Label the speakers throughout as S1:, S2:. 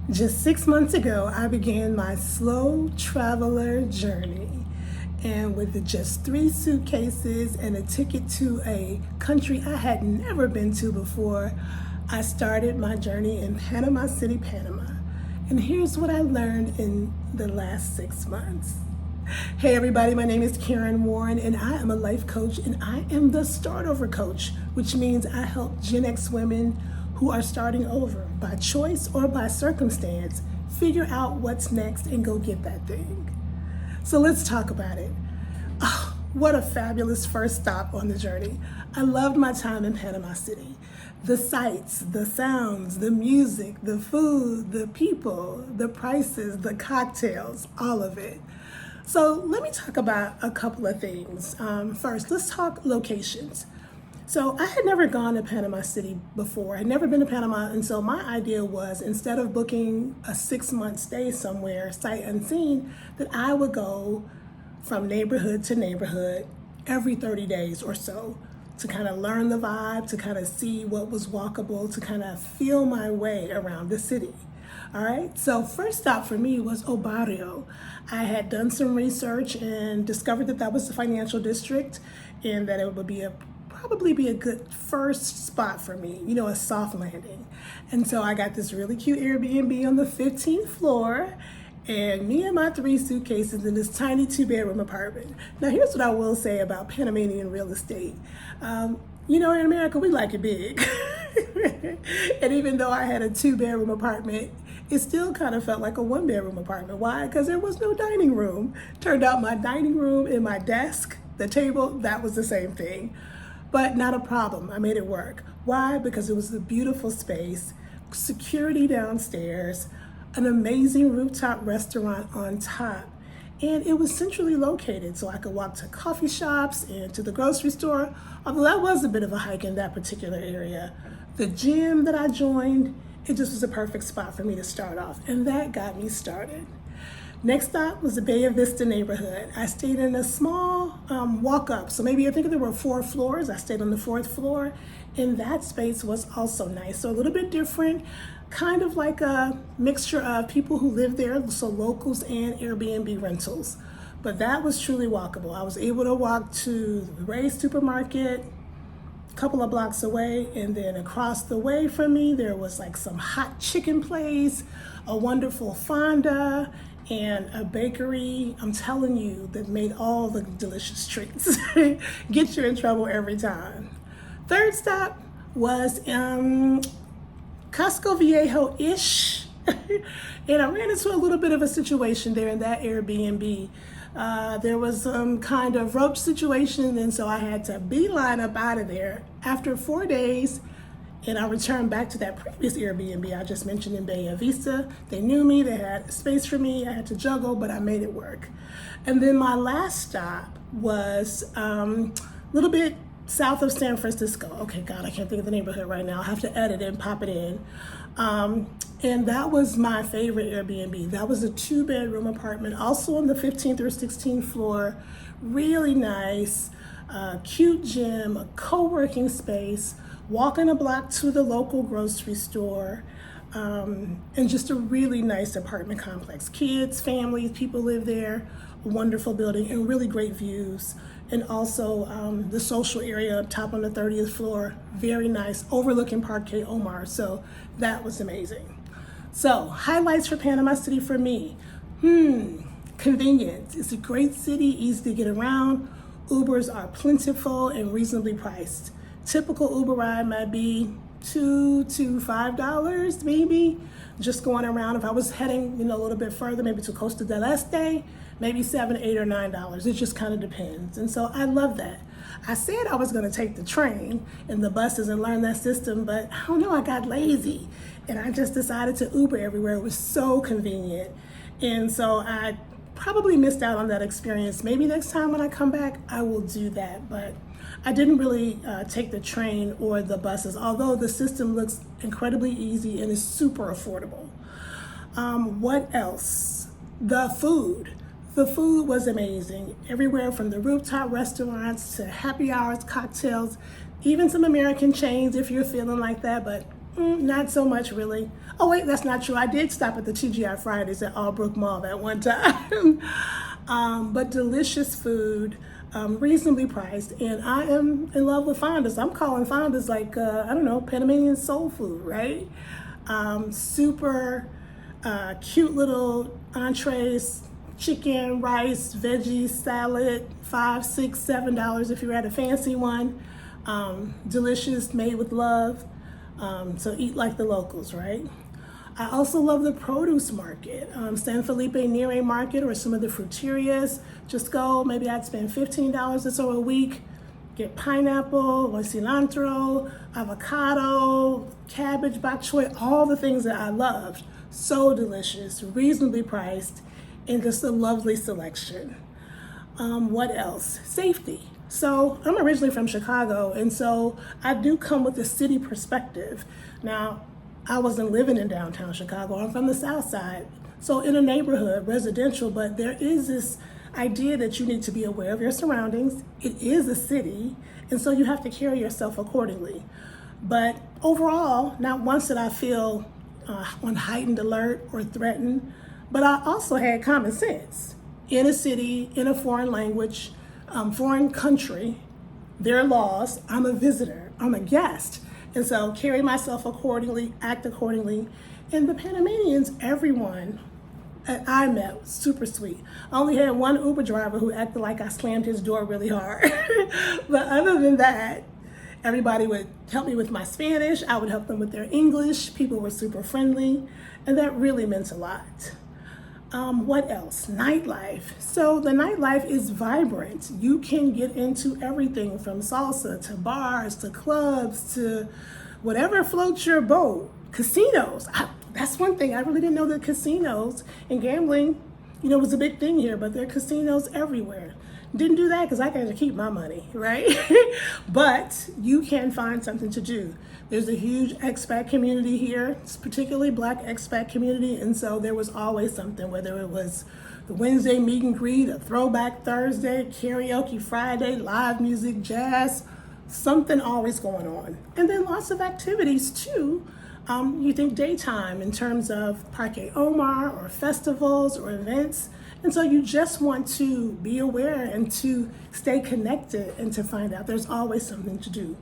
S1: Just 6 months ago, I began my slow traveler journey. And with just 3 suitcases and a ticket to a country I had never been to before, I started my journey in Panama City, Panama. And here's what I learned in the last 6 months. Hey everybody, my name is Karen Warren and I am a life coach and I am the start over coach, which means I help Gen X women who are starting over by choice or by circumstance figure out what's next and go get that thing. So let's talk about it. Oh, what a fabulous first stop on the journey. I loved my time in Panama City. The sights, the sounds, the music, the food, the people, the prices, the cocktails, all of it. So let me talk about a couple of things. First, let's talk locations. So I had never gone to Panama City before. I'd never been to Panama, and so my idea was instead of booking a 6-month stay somewhere, sight unseen, that I would go from neighborhood to neighborhood every 30 days or so to kind of learn the vibe, to kind of see what was walkable, to kind of feel my way around the city. All right, so first stop for me was Barrio. I had done some research and discovered that that was the financial district and that it would probably be a good first spot for me, a soft landing. And so I got this really cute Airbnb on the 15th floor and me and my 3 suitcases in this tiny 2-bedroom apartment. Now here's what I will say about Panamanian real estate. In America, we like it big. And even though I had a 2-bedroom apartment, it still kind of felt like a 1-bedroom apartment. Why? Because there was no dining room. Turned out my dining room and my desk, the table, that was the same thing. But not a problem. I made it work. Why? Because it was a beautiful space, security downstairs, an amazing rooftop restaurant on top. And it was centrally located, so I could walk to coffee shops and to the grocery store, although that was a bit of a hike in that particular area. The gym that I joined, it just was a perfect spot for me to start off, and that got me started. Next stop was the Bay Vista neighborhood. I stayed in a small walk up, so maybe I think there were 4 floors. I stayed on the 4th floor, and that space was also nice. So a little bit different, kind of like a mixture of people who live there, so locals and Airbnb rentals. But that was truly walkable. I was able to walk to the Ray's supermarket, couple of blocks away, and then across the way from me there was like some hot chicken place, a wonderful fonda, and a bakery, I'm telling you, that made all the delicious treats. Get you in trouble every time. Third stop was Casco Viejo-ish. And I ran into a little bit of a situation there in that Airbnb. There was some kind of roach situation, and so I had to beeline up out of there after 4 days. And I returned back to that previous Airbnb I just mentioned in Bay Vista. They knew me, they had space for me, I had to juggle, but I made it work. And then my last stop was a little bit south of San Francisco. Okay, God, I can't think of the neighborhood right now. I'll have to edit it and pop it in. And that was my favorite Airbnb. That was a 2-bedroom apartment, also on the 15th or 16th floor. Really nice, cute gym, a co-working space, walking a block to the local grocery store, and just a really nice apartment complex. Kids, families, people live there, a wonderful building, and really great views. And also the social area up top on the 30th floor, very nice, overlooking Parque Omar. So that was amazing. So highlights for Panama City for me. Convenience. It's a great city, easy to get around. Ubers are plentiful and reasonably priced. Typical Uber ride might be $2 to $5 maybe, just going around. If I was heading a little bit further, maybe to Costa del Este, maybe $7, $8, or $9. It just kind of depends. And so I love that. I said I was going to take the train and the buses and learn that system, but I don't know, I got lazy and I just decided to Uber everywhere. It was so convenient. And so I probably missed out on that experience. Maybe next time when I come back, I will do that. But I didn't really take the train or the buses, although the system looks incredibly easy and is super affordable. What else? The food. The food was amazing. Everywhere from the rooftop restaurants to happy hours, cocktails, even some American chains if you're feeling like that, but Not so much, really. Oh, wait, that's not true. I did stop at the TGI Fridays at Albrook Mall at one time. But delicious food, reasonably priced. And I am in love with fondas. I'm calling fondas like, I don't know, Panamanian soul food, right? Super cute little entrees, chicken, rice, veggies, salad, $5, $6, $7 if you're at a fancy one. Delicious, made with love. So eat like the locals, right? I also love the produce market, San Felipe Nere Market or some of the fruterias. Just go, maybe I'd spend $15 or so a week, get pineapple or cilantro, avocado, cabbage, bok choy, all the things that I loved. So delicious, reasonably priced, and just a lovely selection. What else? Safety. So I'm originally from Chicago, and so I do come with a city perspective. Now, I wasn't living in downtown Chicago. I'm from the South Side. So in a neighborhood, residential, but there is this idea that you need to be aware of your surroundings. It is a city, and so you have to carry yourself accordingly. But overall, not once did I feel on heightened alert or threatened, but I also had common sense. In a city, in a foreign language, foreign country, their laws, I'm a visitor, I'm a guest. And so carry myself accordingly, act accordingly. And the Panamanians, everyone I met was super sweet. I only had one Uber driver who acted like I slammed his door really hard. But other than that, everybody would help me with my Spanish. I would help them with their English. People were super friendly. And that really meant a lot. What else? Nightlife. So the nightlife is vibrant. You can get into everything from salsa to bars to clubs to whatever floats your boat. Casinos. That's one thing. I really didn't know that casinos and gambling, was a big thing here, but there are casinos everywhere. Didn't do that because I got to keep my money, right? But you can find something to do. There's a huge expat community here, it's particularly Black expat community, and so there was always something, whether it was the Wednesday meet and greet, a throwback Thursday, karaoke Friday, live music, jazz, something always going on. And then lots of activities too. You think daytime in terms of Parque Omar or festivals or events. And so you just want to be aware and to stay connected and to find out there's always something to do.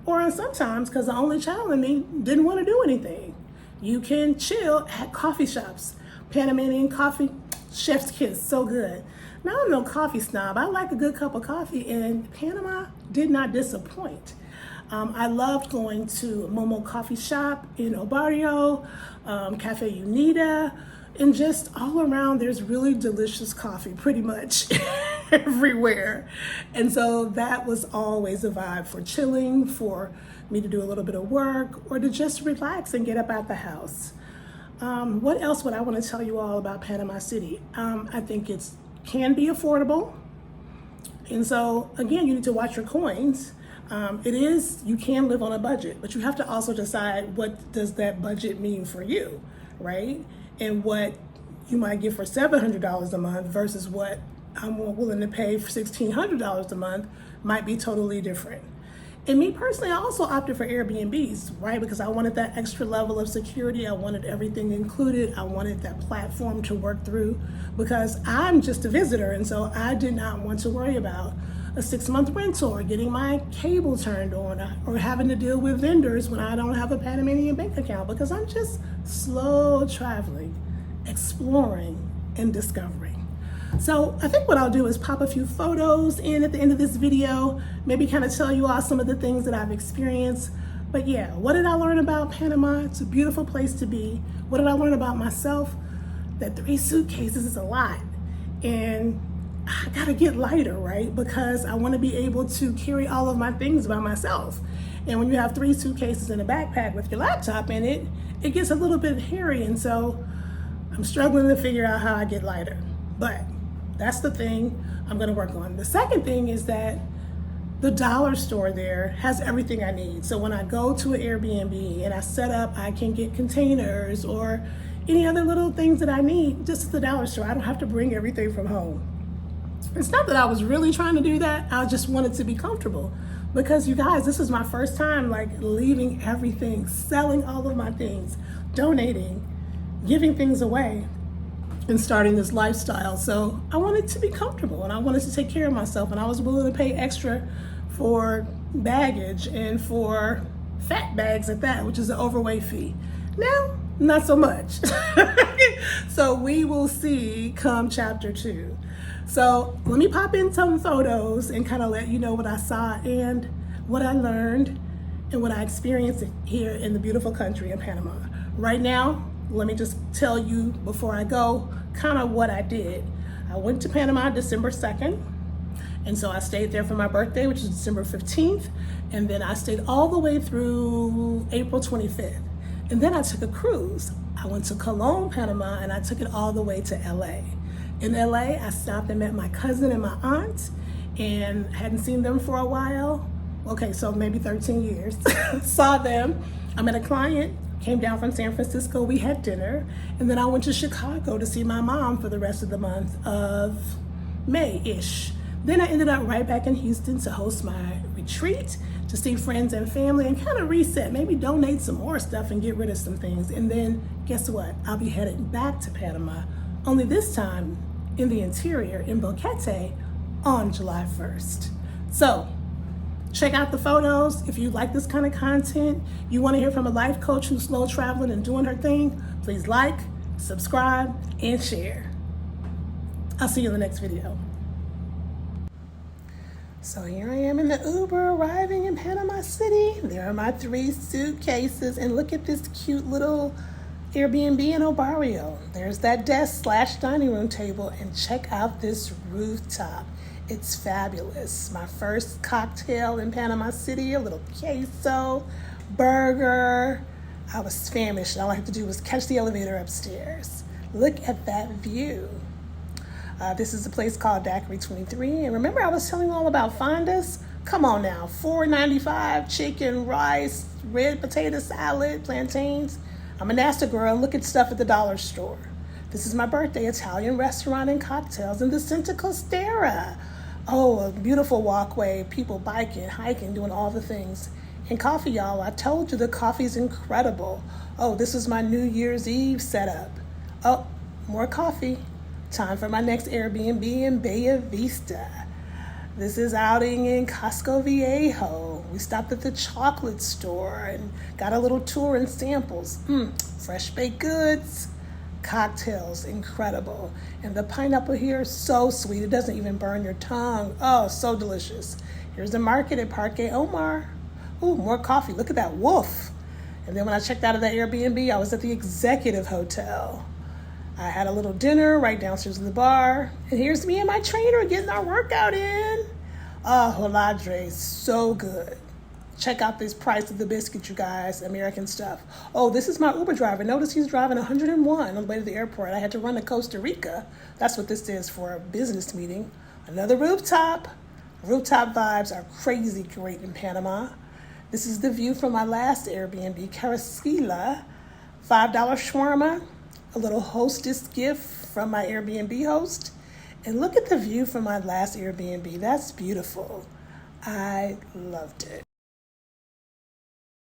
S1: Or sometimes, because the only child in me didn't want to do anything, you can chill at coffee shops. Panamanian coffee, chef's kiss, so good. Now I'm no coffee snob. I like a good cup of coffee, and Panama did not disappoint. I loved going to Momo Coffee Shop in El Barrio, Cafe Unida, and just all around there's really delicious coffee pretty much everywhere. And so that was always a vibe for chilling, for me to do a little bit of work, or to just relax and get up out the house. What else would I want to tell you all about Panama City? I think it can be affordable. And so again, you need to watch your coins. You can live on a budget, but you have to also decide what does that budget mean for you, right? And what you might get for $700 a month versus what I'm willing to pay for $1,600 a month might be totally different. And me personally, I also opted for Airbnbs, right? Because I wanted that extra level of security. I wanted everything included. I wanted that platform to work through because I'm just a visitor. And so I did not want to worry about a 6-month rental or getting my cable turned on or having to deal with vendors when I don't have a Panamanian bank account because I'm just slow traveling, exploring, and discovering. So I think what I'll do is pop a few photos in at the end of this video, maybe kind of tell you all some of the things that I've experienced. But yeah, what did I learn about Panama? It's a beautiful place to be. What did I learn about myself? That 3 suitcases is a lot. And I gotta get lighter, right? Because I wanna be able to carry all of my things by myself. And when you have 3 suitcases in a backpack with your laptop in it, it gets a little bit hairy. And so I'm struggling to figure out how I get lighter. But that's the thing I'm gonna work on. The second thing is that the dollar store there has everything I need. So when I go to an Airbnb and I set up, I can get containers or any other little things that I need just at the dollar store. I don't have to bring everything from home. It's not that I was really trying to do that. I just wanted to be comfortable. Because you guys, this is my first time like leaving everything, selling all of my things, donating, giving things away, and starting this lifestyle. So I wanted to be comfortable and I wanted to take care of myself, and I was willing to pay extra for baggage and for fat bags at that, which is an overweight fee. Now, not so much. So we will see come chapter 2. So let me pop in some photos and kind of let you know what I saw and what I learned and what I experienced here in the beautiful country of Panama. Right now, let me just tell you before I go kind of what I did. I went to Panama December 2nd. And so I stayed there for my birthday, which is December 15th. And then I stayed all the way through April 25th. And then I took a cruise. I went to Cologne, Panama, and I took it all the way to LA. In LA, I stopped and met my cousin and my aunt, and hadn't seen them for a while. Okay, so maybe 13 years. Saw them. I met a client, came down from San Francisco, we had dinner, and then I went to Chicago to see my mom for the rest of the month of May-ish. Then I ended up right back in Houston to host my retreat, to see friends and family and kind of reset, maybe donate some more stuff and get rid of some things. And then guess what? I'll be headed back to Panama, only this time in the interior in Boquete on July 1st. So check out the photos. If you like this kind of content, you want to hear from a life coach who's slow traveling and doing her thing, please like, subscribe, and share. I'll see you in the next video. So here I am in the Uber arriving in Panama City. There are my 3 suitcases, and look at this cute little Airbnb in El Barrio. There's that desk / dining room table, and check out this rooftop. It's fabulous. My first cocktail in Panama City, a little queso, burger. I was famished. All I had to do was catch the elevator upstairs. Look at that view. This is a place called Daiquiri 23. And remember I was telling you all about fondas? Come on now, $4.95, chicken, rice, red potato salad, plantains. I'm a nasty girl, look at stuff at the dollar store. This is my birthday Italian restaurant and cocktails in the Cinta Costera. Oh, a beautiful walkway, people biking, hiking, doing all the things. And coffee, y'all, I told you the coffee's incredible. Oh, this is my New Year's Eve setup. Oh, more coffee. Time for my next Airbnb in Bella Vista. This is outing in Casco Viejo. We stopped at the chocolate store and got a little tour and samples. Fresh baked goods, cocktails, incredible. And the pineapple here is so sweet. It doesn't even burn your tongue. Oh, so delicious. Here's the market at Parque Omar. Ooh, more coffee. Look at that wolf. And then when I checked out of that Airbnb, I was at the Executive Hotel. I had a little dinner right downstairs in the bar. And here's me and my trainer getting our workout in. Oh, Holadre, so good. Check out this price of the biscuit, you guys, American stuff. Oh, this is my Uber driver. Notice he's driving 101 on the way to the airport. I had to run to Costa Rica. That's what this is for a business meeting. Another rooftop. Rooftop vibes are crazy great in Panama. This is the view from my last Airbnb, Carasquilla. $5 shawarma. A little hostess gift from my Airbnb host. And look at the view from my last Airbnb. That's beautiful. I loved it.